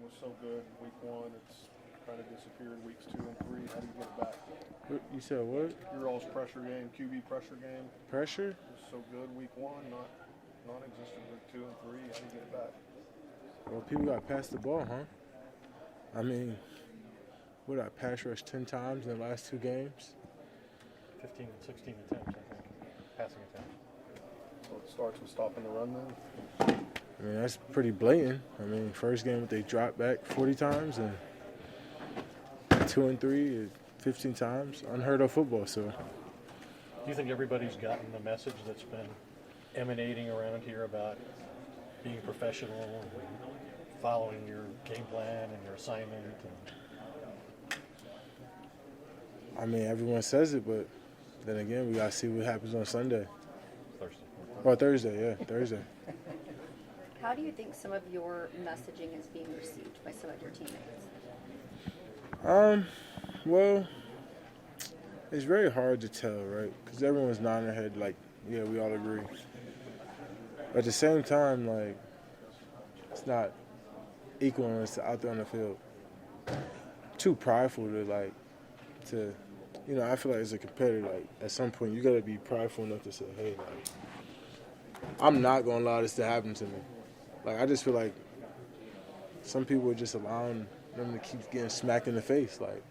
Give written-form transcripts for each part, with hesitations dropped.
was so good week one. It's kind of disappeared weeks 2 and 3. How do you get it back? You said what? Your all's pressure game, QB pressure game. Pressure? It was so good week one, non-existent week 2 and 3. How do you get it back? Well, people got past the ball, huh? I mean, what, I pass rushed 10 times in the last 2 games? 15 and 16 attempts, I think, passing attempts. So it starts with stopping the run then? I mean, that's pretty blatant. I mean, first game they dropped back 40 times, and 2 and 3, 15 times. Unheard of football, so. Do you think everybody's gotten the message that's been emanating around here about being professional and following your game plan and your assignment? I mean, everyone says it, but then again, we got to see what happens on Sunday. Thursday. Or Thursday, yeah, Thursday. How do you think some of your messaging is being received by some of your teammates? Well, it's very hard to tell, right? Because everyone's nodding their head like, yeah, we all agree. But at the same time, like, it's not equal when it's out there on the field. Too prideful to, you know, I feel like as a competitor, like, at some point, you got to be prideful enough to say, hey, like, I'm not going to allow this to happen to me. Like, I just feel like some people are just allowing them to keep getting smacked in the face. Like,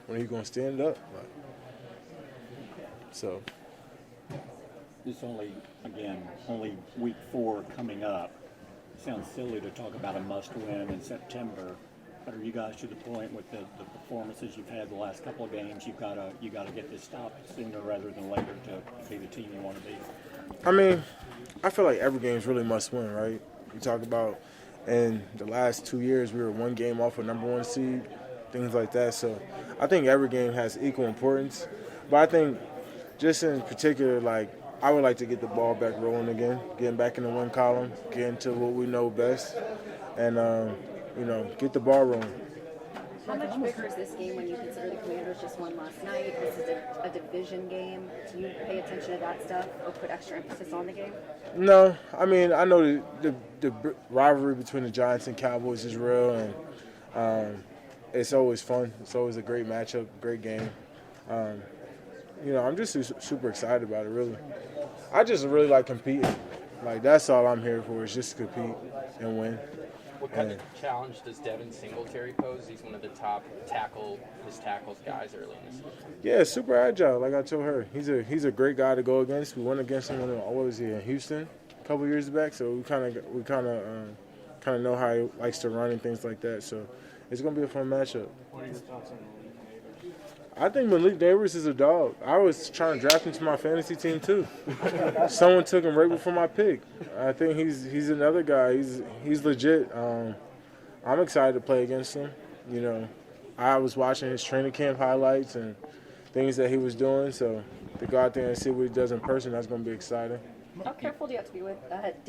when are you going to stand up? Like, so. It's only week 4 coming up. Sounds silly to talk about a must-win in September, but are you guys to the point with the performances you've had the last couple of games? You gotta get this stopped sooner rather than later to be the team you want to be. I mean, I feel like every game's really must-win, right? You talk about in the last 2 years we were 1 game off a #1 seed, things like that. So I think every game has equal importance, but I think just in particular, like, I would like to get the ball back rolling again, getting back in the win column, getting to what we know best, and, you know, get the ball rolling. How much bigger is this game when you consider the Commanders just won last night? This is a division game. Do you pay attention to that stuff or put extra emphasis on the game? No, I mean, I know the rivalry between the Giants and Cowboys is real, and it's always fun. It's always a great matchup, great game. You know, I'm just super excited about it, really. I just really like competing. Like, that's all I'm here for, is just to compete and win. What kind of challenge does Devin Singletary pose? He's one of the top tackles guys early in the season. Yeah, super agile, like I told her. He's a great guy to go against. We went against him what was he, in Houston a couple years back, so we kind of know how he likes to run and things like that. So it's going to be a fun matchup. What are your thoughts on Malik Neighbors? I think Malik Neighbors is a dog. I was trying to draft him to my fantasy team too. Someone took him right before my pick. I think he's another guy. He's legit. I'm excited to play against him. You know, I was watching his training camp highlights and things that he was doing. So to go out there and see what he does in person, that's going to be exciting. How careful do you have to be with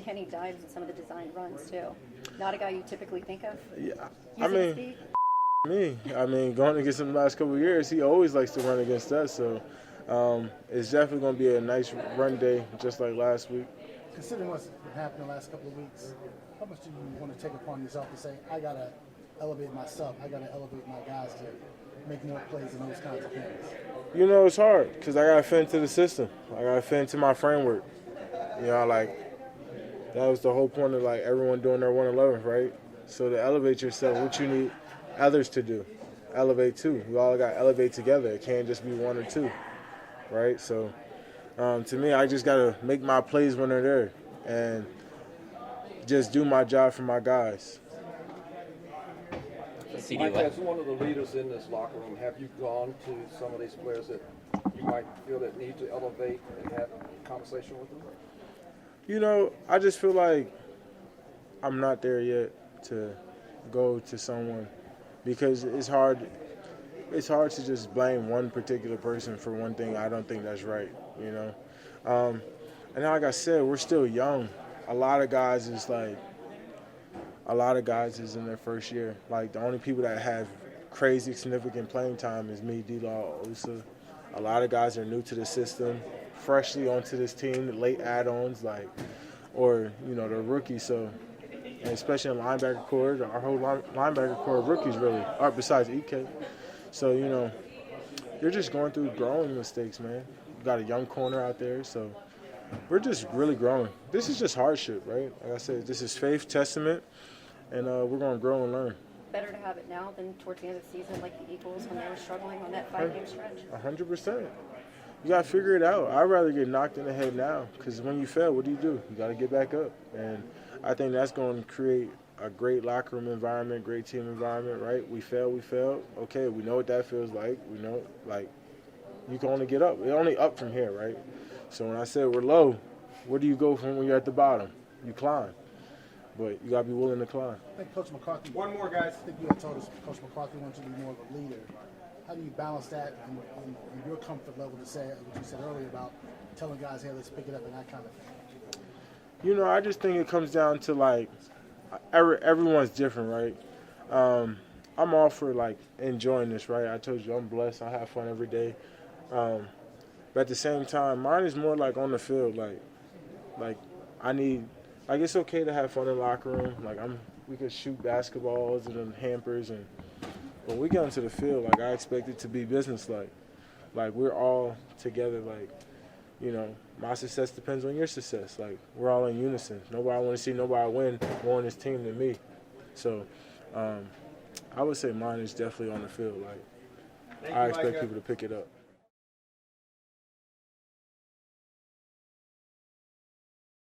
Danny Dimes and some of the design runs too? Not a guy you typically think of. Yeah, Using I mean. speed? I mean, going against him the last couple of years, he always likes to run against us. So it's definitely going to be a nice run day, just like last week. Considering what's happened the last couple of weeks, how much do you want to take upon yourself to say, I got to elevate myself, I got to elevate my guys to make more plays and those kinds of things? You know, it's hard because I got to fit into the system. I got to fit into my framework. You know, like, that was the whole point of, like, everyone doing their 111, right? So to elevate yourself, what you need others to do, elevate too. We all got to elevate together. It can't just be one or two, right? So to me, I just got to make my plays when they're there and just do my job for my guys. Mike, as one of the leaders in this locker room, have you gone to some of these players that you might feel that need to elevate and have a conversation with them? You know, I just feel like I'm not there yet to go to someone because it's hard to just blame one particular person for one thing. I don't think that's right, you know. And like I said, we're still young. A lot of guys is in their first year. Like, the only people that have crazy significant playing time is me, D-Law, Osa. A lot of guys are new to the system, freshly onto this team, late add-ons, like, or, you know, they're rookies. So and especially in linebacker core. Our whole linebacker core of rookies really, besides EK. So, you know, you're just going through growing mistakes, man. You got a young corner out there, so we're just really growing. This is just hardship, right? Like I said, this is faith, testament, and we're going to grow and learn. Better to have it now than towards the end of the season like the Eagles when they were struggling on that 5-game stretch? 100%. You got to figure it out. I'd rather get knocked in the head now because when you fail, what do? You got to get back up. And I think that's going to create a great locker room environment, great team environment, right? We failed. Okay, we know what that feels like. We know, like, you can only get up. We're only up from here, right? So when I said we're low, where do you go from when you're at the bottom? You climb. But you got to be willing to climb. I think Coach McCarthy. One more, guys. I think you had told us Coach McCarthy wants you to be more of a leader. How do you balance that and your comfort level to say what you said earlier about telling guys, hey, let's pick it up and that kind of thing? You know, I just think it comes down to, like, everyone's different, right? I'm all for, like, enjoying this, right? I told you I'm blessed. I have fun every day. But at the same time, mine is more, like, on the field. Like I need – like, it's okay to have fun in the locker room. Like, we could shoot basketballs and hampers. And when we get onto the field, like, I expect it to be business-like. Like, we're all together, like, you know, my success depends on your success. Like, we're all in unison. I want to see nobody win more on this team than me. So I would say mine is definitely on the field. Like, I expect people to pick it up.